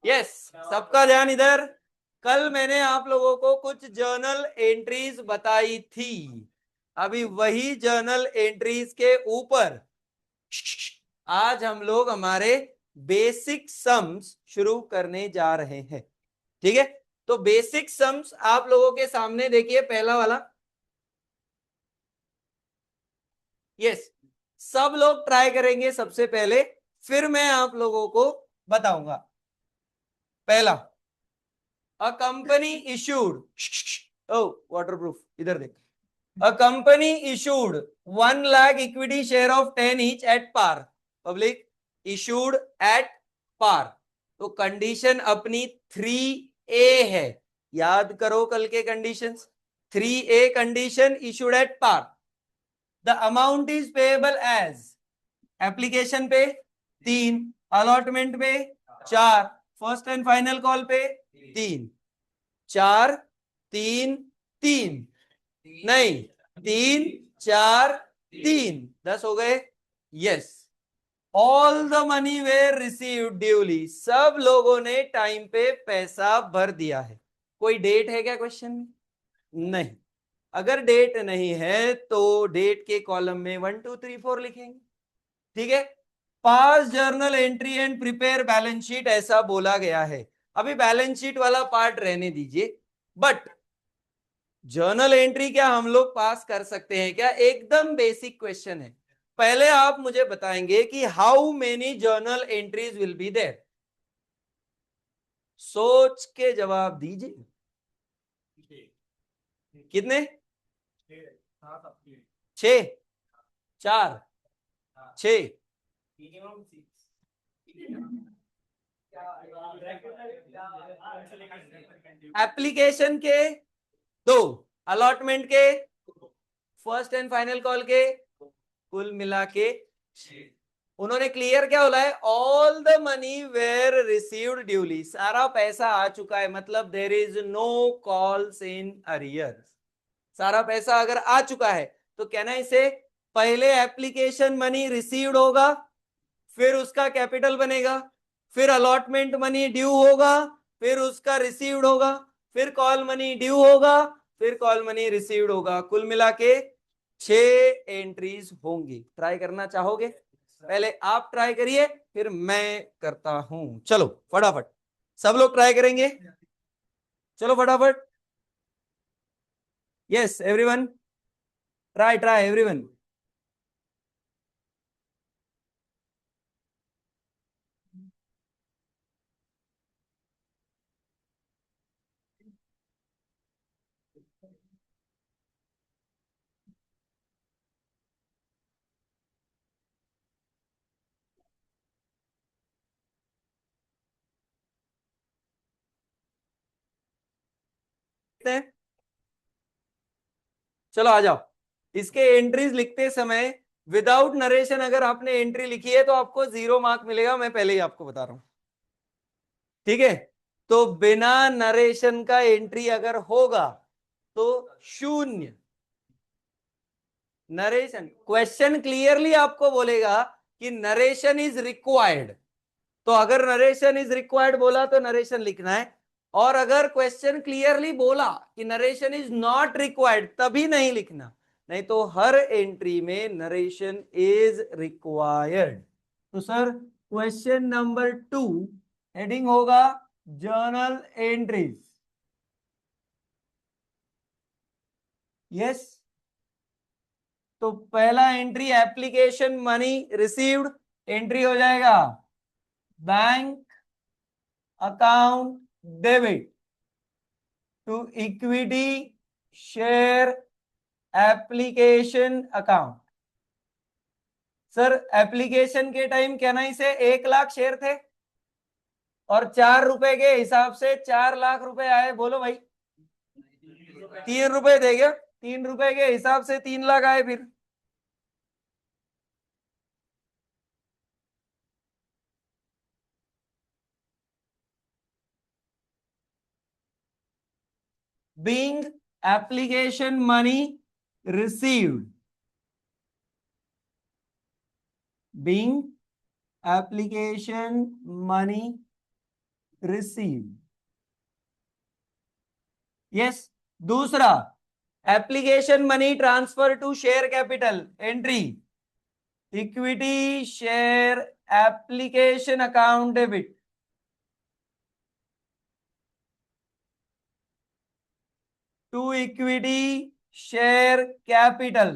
Yes, सबका ध्यान इधर। कल मैंने आप लोगों को कुछ जर्नल एंट्रीज बताई थी। अभी वही जर्नल एंट्रीज के ऊपर आज हम लोग हमारे बेसिक सम्स शुरू करने जा रहे हैं। ठीक है, तो बेसिक सम्स आप लोगों के सामने देखिए, पहला वाला। यस, सब लोग ट्राई करेंगे सबसे पहले, फिर मैं आप लोगों को बताऊंगा। पहला, a company issued, oh waterproof, इधर देख। A company issued 1 lakh equity share of 10 each at par. Public issued at par, तो कंडीशन अपनी 3A है। याद करो कल के conditions. 3A condition, issued at par. The amount is payable as, application पे 3, अलॉटमेंट पे 4, फर्स्ट एंड फाइनल कॉल पे 3। 4 3 3, नहीं 3 4 3, 10 हो गए। Yes, all the money were received duly, सब लोगों ने टाइम पे पैसा भर दिया है। कोई डेट है क्या क्वेश्चन में? नहीं। अगर डेट नहीं है तो डेट के कॉलम में 1 2 3 4 लिखेंगे। ठीक है, पास journal entry and prepare balance sheet ऐसा बोला गया है। अभी बैलेंस शीट वाला पार्ट रहने दीजिए, बट जर्नल एंट्री क्या हम लोग पास कर सकते हैं क्या? एकदम बेसिक क्वेश्चन है। पहले आप मुझे बताएंगे कि how many journal entries will be there. सोच के जवाब दीजिए। कितने? 6, 4, 6। एप्लीकेशन के 2, अलॉटमेंट के, फर्स्ट एंड फाइनल कॉल के, कुल मिला के 6। उन्होंने क्लियर क्या बोला है? All the money were received duly, सारा पैसा आ चुका है, मतलब there is no calls in arrear. सारा पैसा अगर आ चुका है तो कहना इसे, पहले एप्लीकेशन मनी रिसीव्ड होगा, फिर उसका कैपिटल बनेगा, फिर अलॉटमेंट मनी ड्यू होगा, फिर उसका रिसीव्ड होगा, फिर कॉल मनी ड्यू होगा, फिर कॉल मनी रिसीव्ड होगा। कुल मिला के 6 एंट्रीज होंगी। ट्राई करना चाहोगे? पहले आप ट्राई करिए, फिर मैं करता हूं। चलो फटाफट, सब लोग ट्राई करेंगे। चलो फटाफट। Yes everyone, try try everyone. चलो आ जाओ। इसके एंट्रीज लिखते समय विदाउट नरेशन अगर आपने एंट्री लिखी है तो आपको 0 मार्क मिलेगा, मैं पहले ही आपको बता रहा हूं। ठीक है, तो बिना नरेशन का एंट्री अगर होगा तो 0। नरेशन, क्वेश्चन क्लियरली आपको बोलेगा कि नरेशन इज रिक्वायर्ड, तो अगर नरेशन इज रिक्वायर्ड बोला तो नरेशन लिखना है। और अगर क्वेश्चन क्लियरली बोला कि नरेशन इज नॉट रिक्वायर्ड, तभी नहीं लिखना। नहीं तो हर एंट्री में नरेशन इज रिक्वायर्ड। तो सर क्वेश्चन नंबर 2 हेडिंग होगा जर्नल एंट्रीज। यस, तो पहला entry application money received, entry हो जाएगा bank account debit to equity share application account. Sir application के टाइम क्या नहीं से 1 लाख शेयर थे और 4 रुपए के हिसाब से 4 लाख रुपए आए। बोलो भाई, 3 रुपए थे क्या? 3 रुपए के हिसाब से 3 लाख आए। फिर being application money received, being application money receive. Yes. दूसरा, application money transfer to share capital entry, equity share application account debit, to equity share capital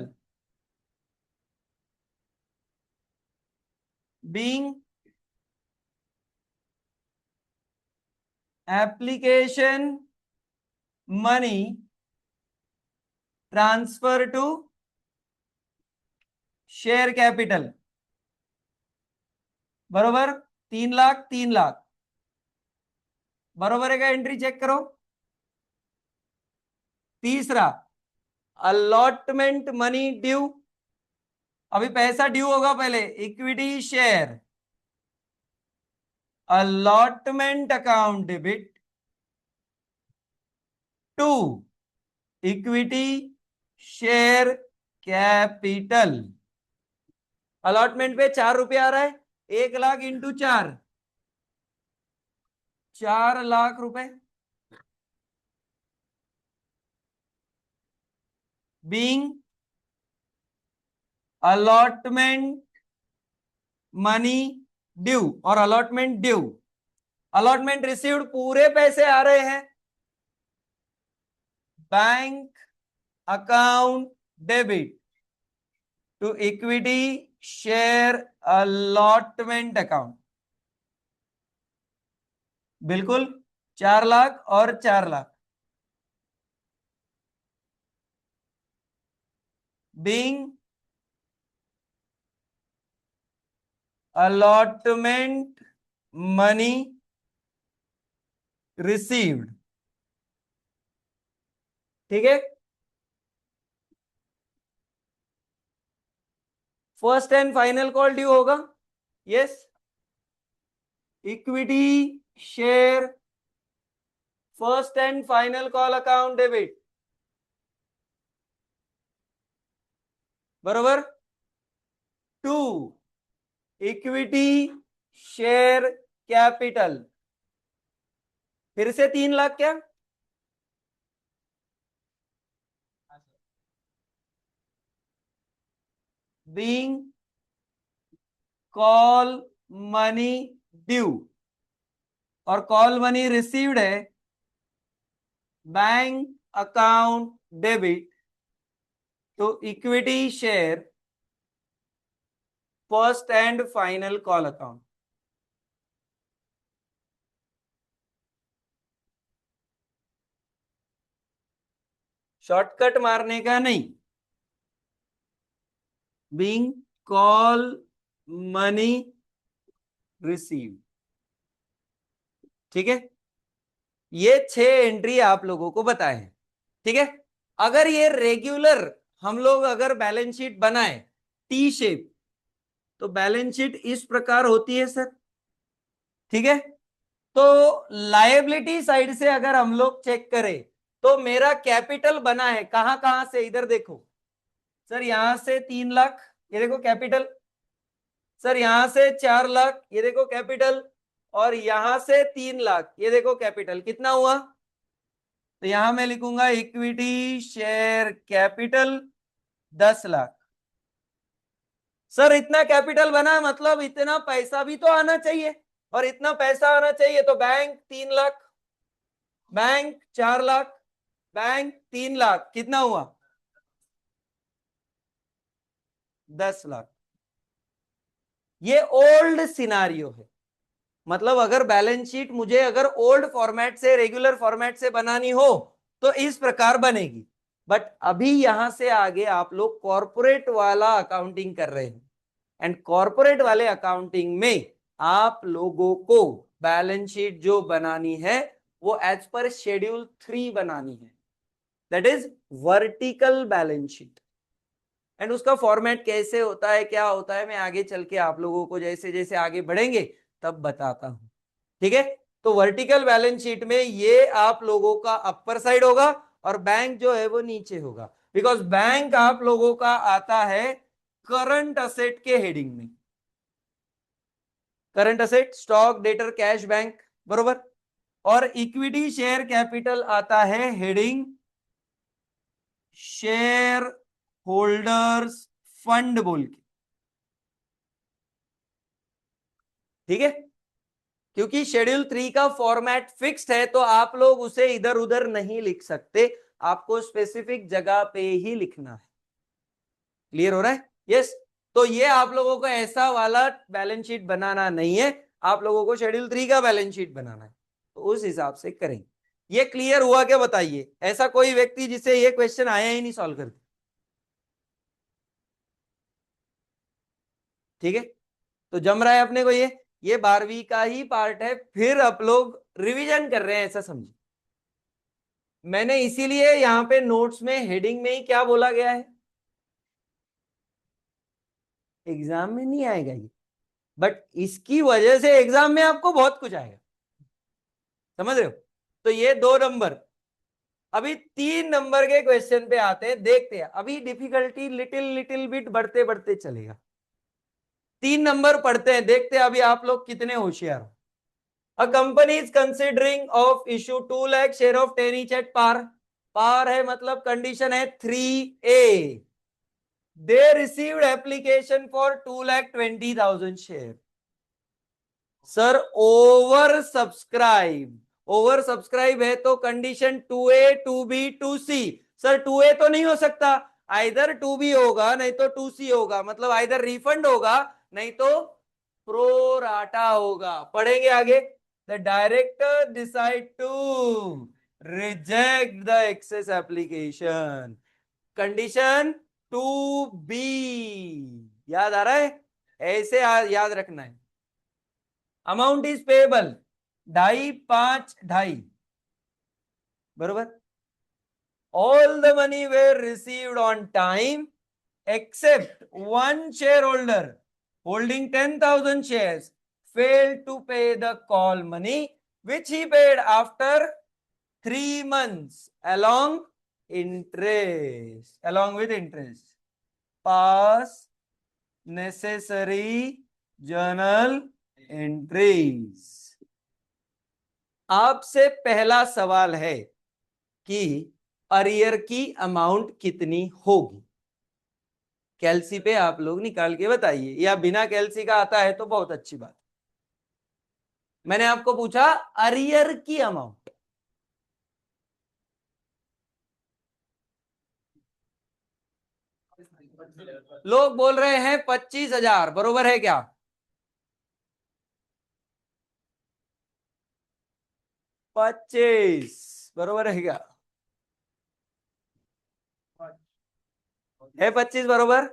being application money transfer to share capital. बरोबर, 3 लाख 3 लाख। बरोबर है क्या? Entry check करो। तीसरा, allotment money due, अभी पैसा due होगा पहले, equity share allotment account debit to equity share capital. Allotment पे 4 रुपये आ रहा है, 1 लाख इंटू 4, 4 लाख रुपए बीइंग अलॉटमेंट मनी ड्यू। और अलॉटमेंट ड्यू, अलॉटमेंट रिसीव्ड पूरे पैसे आ रहे हैं, bank account debit to equity share allotment account. बिल्कुल, 4 लाख और 4 lakh being allotment money received. ठीक है। First and final call due होगा। Yes. Equity share first and final call account debit. बरोबर, टू इक्विटी शेयर कैपिटल, फिर से 3 लाख क्या, बीइंग कॉल मनी ड्यू, और कॉल मनी रिसीव्ड है, bank account debit to equity share first and final call account. Shortcut मारने का नहीं, being call money receive. ठीक है। ये 6 एंट्री आप लोगों को बताए हैं। ठीक है। अगर ये रेगुलर हम लोग अगर बैलेंस शीट बनाए टी शेप, तो बैलेंस शीट इस प्रकार होती है सर। ठीक है। तो लायबिलिटी साइड से अगर हम लोग चेक करें, तो मेरा कैपिटल बना है कहां कहां से, इधर देखो सर, यहां से 3 लाख, ये देखो कैपिटल। सर यहां से 4 लाख, ये देखो कैपिटल। और यहां से 3 लाख, ये देखो कैपिटल। कितना हुआ? तो यहां मैं लिखूंगा equity share capital 10 lakh. Sir इतना कैपिटल बना, मतलब इतना पैसा भी तो आना चाहिए, और इतना पैसा आना चाहिए तो bank 3 lakh, bank 4 lakh, bank 3 lakh, कितना हुआ? 10 लाख। ये ओल्ड सिनारियो है। मतलब अगर बैलेंस शीट मुझे अगर ओल्ड फॉर्मेट से, रेगुलर फॉर्मेट से बनानी हो तो इस प्रकार बनेगी। बट अभी यहां से आगे आप लोग कॉर्पोरेट वाला अकाउंटिंग कर रहे हैं, एंड कॉर्पोरेट वाले अकाउंटिंग में आप लोगों को बैलेंस शीट जो बनानी है वो एज पर शेड्यूल 3 बनानी है, that is vertical balance sheet. And उसका फॉर्मेट कैसे होता है, क्या होता है, मैं आगे चल के आप लोगों को जैसे जैसे आगे बढ़ेंगे तब बताता हूं। ठीक है। तो वर्टिकल बैलेंस शीट में ये आप लोगों का अपर साइड होगा, और बैंक जो है वो नीचे होगा, बिकॉज बैंक आप लोगों का आता है करंट असेट के हेडिंग में। Current asset, stock, debtor, cash, bank. बरोबर। और इक्विटी शेयर कैपिटल आता है हेडिंग शेयर होल्डर्स फंड बोल के। ठीक है, क्योंकि शेड्यूल 3 का फॉर्मेट फिक्स्ड है तो आप लोग उसे इधर उधर नहीं लिख सकते, आपको स्पेसिफिक जगह पे ही लिखना है। क्लियर हो रहा है? यस। तो ये आप लोगों को ऐसा वाला बैलेंस शीट बनाना नहीं है, आप लोगों को शेड्यूल 3 का बैलेंस शीट बनाना है, तो उस हिसाब से करेंगे। ये क्लियर हुआ क्या बताइए? ऐसा कोई व्यक्ति जिसे ये क्वेश्चन आया ही नहीं सॉल्व करके? ठीक है, तो जम रहा है अपने को ये 12वीं का ही पार्ट है, फिर आप लोग रिवीजन कर रहे हैं ऐसा समझिए। मैंने इसीलिए यहां पे नोट्स में हेडिंग में ही क्या बोला गया है, एग्जाम में नहीं आएगा ये, बट इसकी वजह से एग्जाम में आपको बहुत कुछ आएगा। समझ रहे हो? तो ये 2 नंबर। अभी 3 नंबर के क्वेश्चन पे आते हैं, देखते हैं। अभी डिफिकल्टी लिटिल लिटिल बिट बढ़ते बढ़ते चलेगा। 3 नंबर पढ़ते हैं, देखते हैं अभी आप लोग कितने होशियार हो। A company is considering of issue 2 lakh share of 10 each at par. par है मतलब कंडीशन है 3A. They received application for 2,20,000 share. Sir over subscribe, over subscribe है तो condition 2A 2B 2C। Sir 2A तो नहीं हो सकता, either 2B होगा नहीं तो 2C होगा, मतलब आइदर रिफंड होगा नहीं तो प्रोराटा होगा। पढ़ेंगे आगे। The director decide to reject the excess application, condition 2B। याद आ रहा है? ऐसे याद रखना है। अमाउंट इज पेएबल 2.5 5 2.5 बरोबर। All the money were received on time except one share holder holding 10,000 shares failed to pay the call money which he paid after 3 months along with interest. Pass necessary journal entries. आपसे पहला सवाल है कि arrear की amount कितनी होगी। कैलसी पे आप लोग निकाल के बताइए, या बिना कैलसी का आता है तो बहुत अच्छी बात। मैंने आपको पूछा अरियर की अमाउंट। लोग बोल रहे हैं 25,000, बरोबर है क्या? 25 बरोबर है क्या? है 25 बरोबर?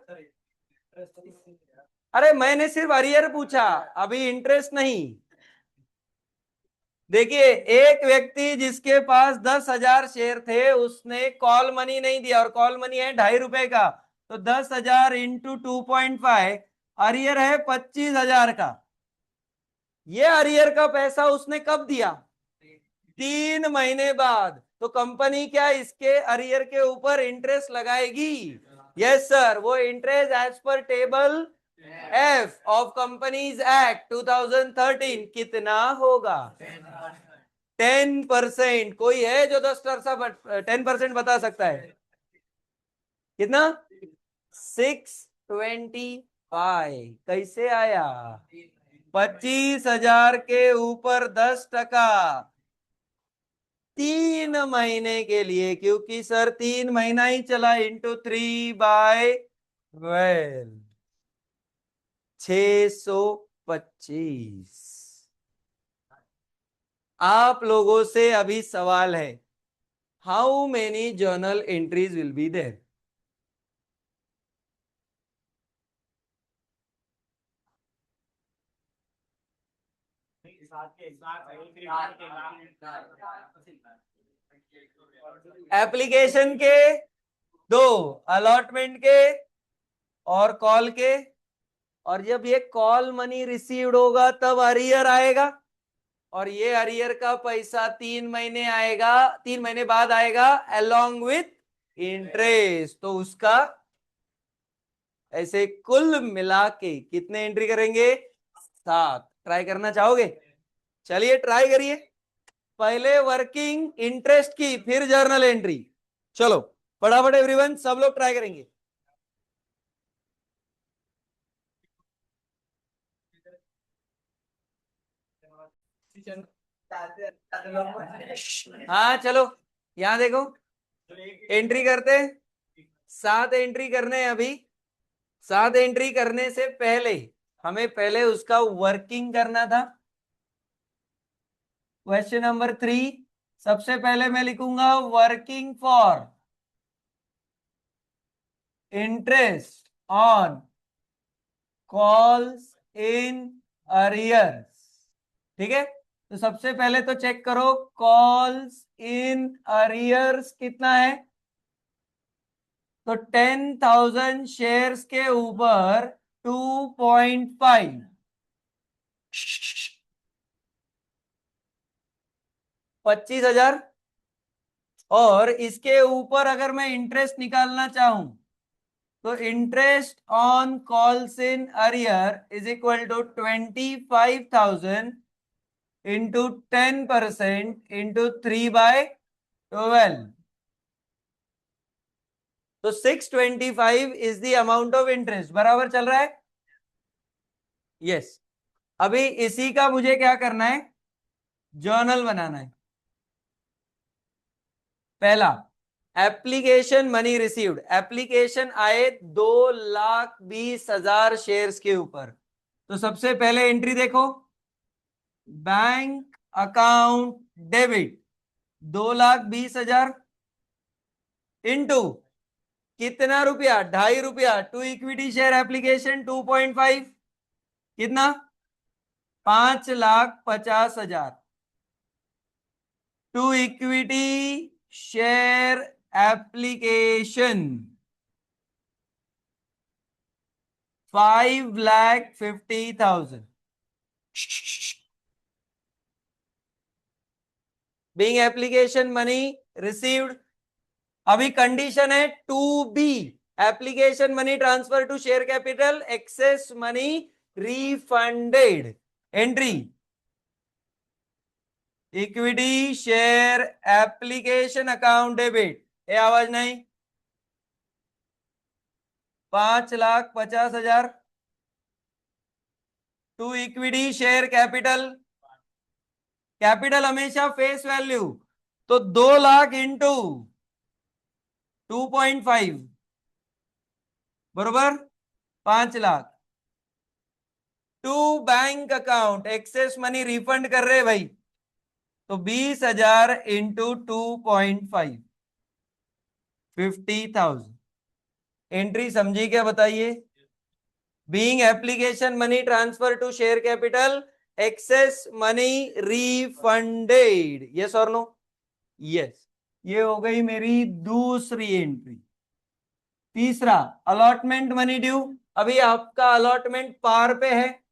अरे मैंने सिर्फ अरियर पूछा, अभी इंटरेस्ट नहीं। देखिए, एक व्यक्ति जिसके पास 10,000 शेयर थे उसने कॉल मनी नहीं दिया, और कॉल मनी है 2.5 रुपए का, तो 10,000 इंटू 2.5, अरियर है 25,000 का। ये अरियर का पैसा उसने कब दिया? 3 महीने बाद। तो कंपनी क्या इसके अरियर के ऊपर इंटरेस्ट लगाएगी? यस सर, वो interest as per table F of companies act 2013 कितना होगा? 10%। कोई है जो 10% बता सकता है? कितना? 625। कैसे आया? 25,000 के ऊपर 10%, 3 महीने के लिए, क्योंकि सर 3 महीना ही चला, इंटू 3/12, 625। आप लोगों से अभी सवाल है, how many journal entries will be there? Application के 2, अलॉटमेंट के और कॉल के। और जब ये कॉल मनी रिसीव्ड होगा तब अरियर आएगा, और ये अरियर का पैसा 3 महीने आएगा, 3 महीने बाद आएगा अलोंग विथ इंटरेस्ट। तो उसका ऐसे कुल मिला के कितने एंट्री करेंगे? 7। ट्राई करना चाहोगे? चलिए ट्राई करिए। पहले वर्किंग इंटरेस्ट की, फिर जर्नल एंट्री। चलो फटाफट एवरीवन, सब लोग ट्राई करेंगे। हाँ चलो, यहां देखो, एंट्री करते। 7 एंट्री करने हैं अभी। 7 एंट्री करने से पहले हमें पहले उसका वर्किंग करना था। क्वेश्चन नंबर 3, सबसे पहले मैं लिखूंगा working for interest on calls in arrears. ठीक है, तो सबसे पहले तो चेक करो कॉल्स इन अरियर्स कितना है। तो 10,000 शेयर्स के ऊपर 2.5, 25,000। और इसके ऊपर अगर मैं इंटरेस्ट निकालना चाहूं, तो interest on calls in arrear is equal to 25,000 into 10% into 3/12। तो 625 is the amount of interest. बराबर चल रहा है? यस। अभी इसी का मुझे क्या करना है, जर्नल बनाना है। पहला, एप्लीकेशन मनी रिसीव्ड। एप्लीकेशन आए 2,20,000 शेयर्स के ऊपर। तो सबसे पहले एंट्री देखो, बैंक अकाउंट डेबिट 2,20,000 इंटू कितना रुपया, 2.5 रुपया टू इक्विटी शेयर एप्लीकेशन 2.5, कितना, 5,50,000 to equity share application 5,50,000 being application money received. अभी कंडीशन है to be application money transfer to share capital, excess money refunded. Entry equity share application account debit, ये आवाज नहीं, 5,50,000 to equity share capital. Capital हमेशा face value, तो 2 lakh into 2.5 बरोबर 5 lakh. To bank account excess money refund कर रहे भाई, तो 20,000 इंटू 2.5, 50,000। एंट्री समझी क्या, बताइए? Being application money transfer to share capital, excess money refunded, yes और नो? यस। ये हो गई मेरी दूसरी एंट्री। तीसरा, अलॉटमेंट मनी ड्यू। अभी आपका अलॉटमेंट पार पे है,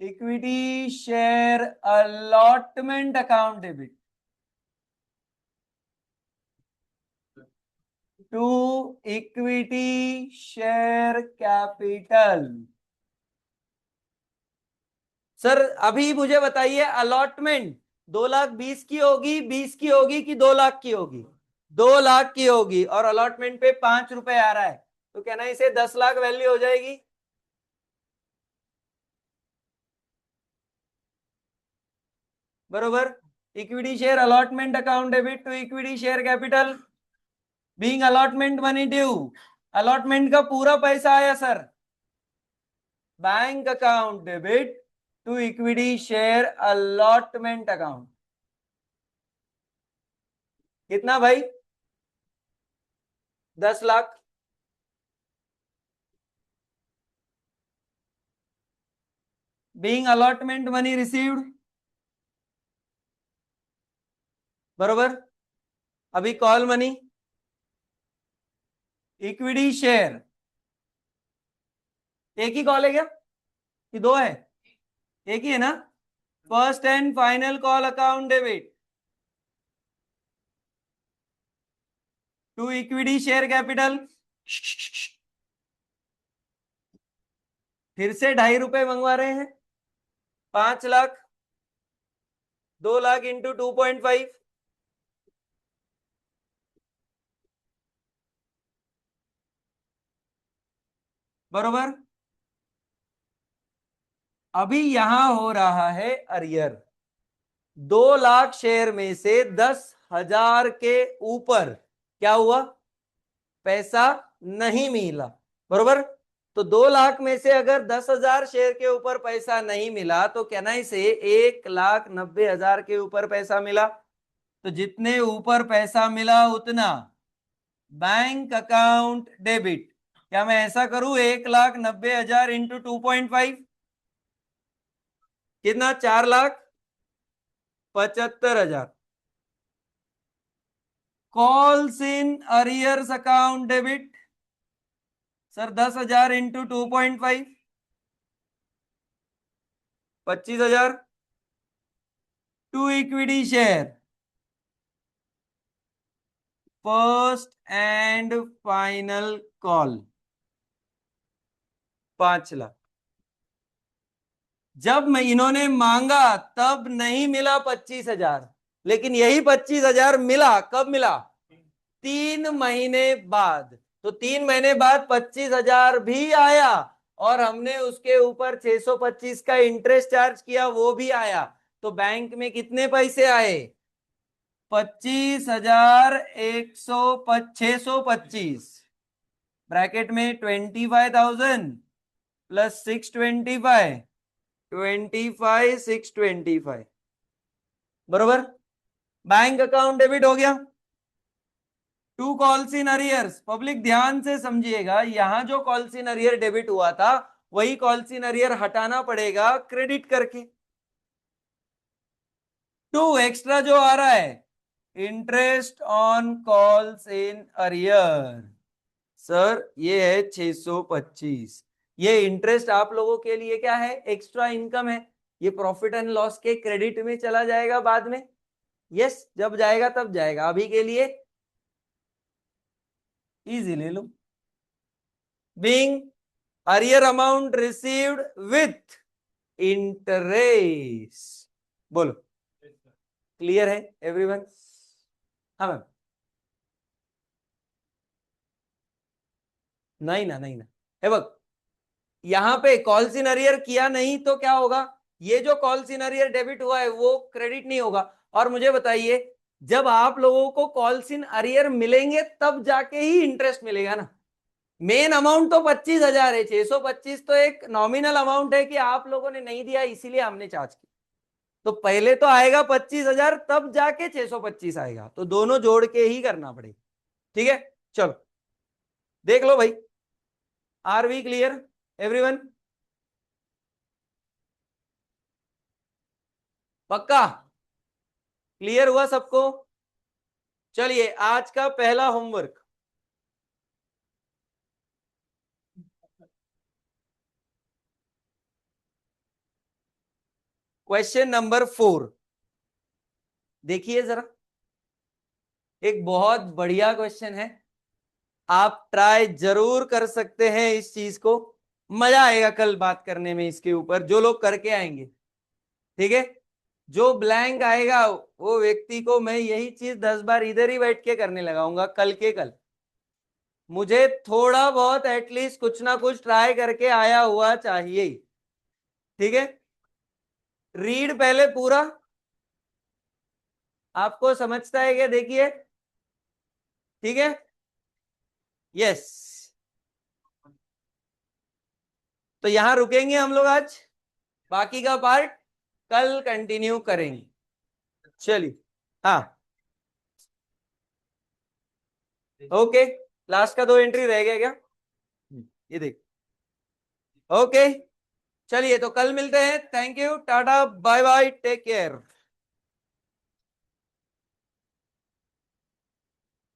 equity share allotment account debit to equity share capital. Sir अभी मुझे बताइए, अलॉटमेंट 2,20,000 की होगी, 20 की होगी कि 2 लाख की होगी? 2 लाख की होगी, और अलॉटमेंट पे 5 रुपए आ रहा है, तो कहना इसे 10 लाख वैल्यू हो जाएगी। बरोबर। Equity share allotment account debit to equity share capital being allotment money due. Allotment का पूरा पैसा आया sir, bank account debit to equity share allotment account, कितना भाई, 10 lakh. Being allotment money received, बरोबर। अभी कॉल मनी, इक्विटी शेयर, एक ही call है क्या कि दो है? एक ही है ना। First and final call account debit to equity share capital, फिर से 2.5 रुपए मंगवा रहे हैं, 5 लाख। 2 लाख इंटू 2.5, बरोबर। अभी यहां हो रहा है अरियर, 2 लाख शेयर में से 10,000 के ऊपर क्या हुआ, पैसा नहीं मिला, बरोबर। तो 2 लाख में से अगर 10,000 शेयर के ऊपर पैसा नहीं मिला तो कहना से 1,90,000 के ऊपर पैसा मिला। तो जितने ऊपर पैसा मिला उतना बैंक अकाउंट डेबिट। क्या मैं ऐसा करूं, 1,90,000 इंटू 2.5, कितना, 4,75,000। Calls in arrears account debit, sir 10,000 into 2.5, 25,000। To equity share, first and final call, 5 lakh. जब मैं इन्होंने मांगा तब नहीं मिला 25,000, लेकिन यही 25,000 मिला, कब मिला, 3 महीने बाद। तो 3 महीने बाद 25,000 भी आया और हमने उसके ऊपर 625 का इंटरेस्ट चार्ज किया, वो भी आया। तो बैंक में कितने पैसे आए, 25,100 625, ब्रैकेट में 25,000 प्लस 625, 25,625, बरोबर। बैंक अकाउंट डेबिट हो गया। To calls in arrears, public ध्यान से समझिएगा, यहां जो कॉल्स इन अरियर डेबिट हुआ था वही कॉल्स इन अरियर हटाना पड़ेगा क्रेडिट करके। टू एक्स्ट्रा जो आ रहा है, interest on calls in arrear, sir ये है 625। ये इंटरेस्ट आप लोगों के लिए क्या है, एक्स्ट्रा इनकम है। ये प्रॉफिट एंड लॉस के क्रेडिट में चला जाएगा बाद में। यस, जब जाएगा तब जाएगा, अभी के लिए इजी ले लो। Being arrear amount received with interest, बोलो क्लियर है एवरीवन। हाँ मैम, नहीं ना, नहीं ना, है बक, यहां पे कॉल्स इन अरियर किया नहीं तो क्या होगा, ये जो कॉल्स इन अरियर डेबिट हुआ है वो क्रेडिट नहीं होगा। और मुझे बताइए, जब आप लोगों को कॉल्स इन अरियर मिलेंगे तब जाके ही इंटरेस्ट मिलेगा ना। मेन अमाउंट तो 25,000 है, 625 तो एक नॉमिनल अमाउंट है कि आप लोगों ने नहीं दिया इसीलिए हमने चार्ज किया। तो पहले तो आएगा 25,000 तब जाके 625 आएगा, तो दोनों जोड़ के ही करना पड़ेगा। ठीक है, चलो देख लो भाई, आर वी क्लियर एवरीवन, पक्का क्लियर हुआ सबको। चलिए आज का पहला होमवर्क, क्वेश्चन नंबर 4 देखिए जरा, एक बहुत बढ़िया क्वेश्चन है, आप ट्राई जरूर कर सकते हैं इस चीज को, मजा आएगा कल बात करने में इसके ऊपर, जो लोग करके आएंगे। ठीक है, जो ब्लैंक आएगा वो व्यक्ति को मैं यही चीज 10 बार इधर ही बैठ के करने लगाऊंगा कल के कल। मुझे थोड़ा बहुत एटलीस्ट कुछ ना कुछ ट्राई करके आया हुआ चाहिए। ठीक है, रीड पहले पूरा, आपको समझता है क्या, देखिए। ठीक है, यस, तो यहां रुकेंगे हम लोग आज, बाकी का पार्ट कल कंटिन्यू करेंगे। चलिए, हाँ, ओके, लास्ट का 2 एंट्री रह गया क्या, ये देख, ओके। चलिए तो कल मिलते हैं, thank you, tata bye bye, take care.